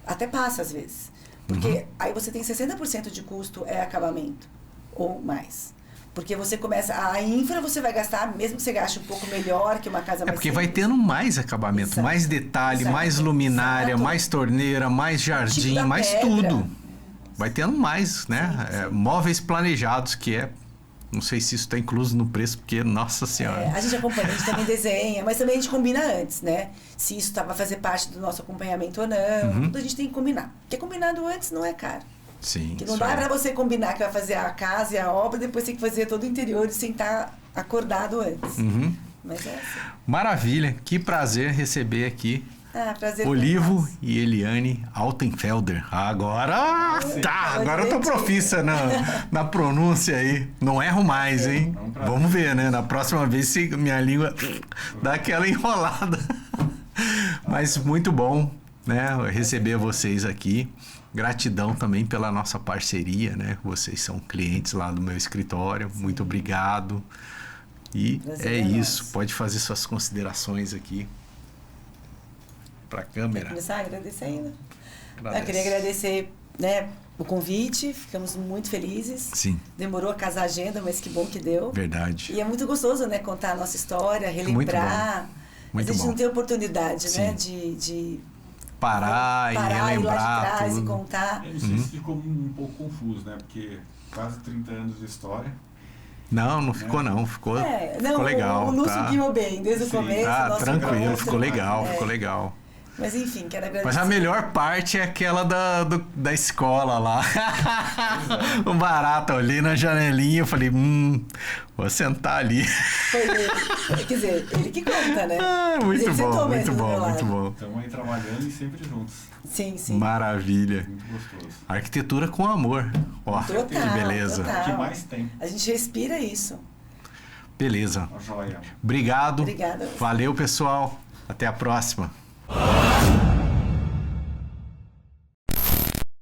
até passa às vezes. Porque aí você tem 60% de custo é acabamento, ou mais. Porque você começa... A infra você vai gastar, mesmo que você gaste um pouco melhor que uma casa mais porque simples. vai tendo mais acabamento, mais detalhe, mais luminária, mais torneira, mais jardim, tipo mais tudo. Vai tendo mais, né? Móveis planejados, que é... Não sei se isso está incluso no preço, porque, nossa senhora... a gente acompanha, a gente também desenha, mas também a gente combina antes, né? Se isso vai fazer parte do nosso acompanhamento ou não, tudo a gente tem que combinar. Porque combinado antes não é caro. Sim. Que não dá para você combinar que vai fazer a casa e a obra, depois tem que fazer todo o interior sem estar acordado antes. Mas é assim. Maravilha, que prazer receber aqui prazer Olivo e Eliane Altenfelder. Agora eu tô profissa na pronúncia aí. Não erro mais, hein? Vamos ver, né? Na próxima vez se minha língua dá aquela enrolada. Mas muito bom, né, receber vocês aqui. Gratidão também pela nossa parceria, né? Vocês são clientes lá do meu escritório. Sim. Muito obrigado. E é isso. Pode fazer suas considerações aqui para a câmera. Quer começar agradecendo? Eu queria agradecer, né, o convite. Ficamos muito felizes. Sim. Demorou a casar a agenda, mas que bom que deu. Verdade. E é muito gostoso, né, contar a nossa história, relembrar. Muito a gente bom. não tem oportunidade, Sim. né, de parar e relembrar ir lá de trás tudo. E contar. Isso ficou um pouco confuso, né? Porque quase 30 anos de história. Não ficou não. Ficou legal. O Lúcio guiou bem, desde o começo. Tranquilo, ficou legal, ficou legal. Mas enfim, quero agradecer. Mas a melhor parte é aquela da escola lá. O Barata, olhei na janelinha, eu falei, vou sentar ali. Foi ele. Quer dizer, ele que conta, né? Muito bom, muito bom, muito bom. Estamos aí trabalhando e sempre juntos. Sim, sim. Maravilha. Muito gostoso. Arquitetura com amor. Ó, total, que beleza. Total. O que mais tem. A gente respira isso. Beleza. Uma joia. Obrigado. Obrigada. Valeu, pessoal. Até a próxima.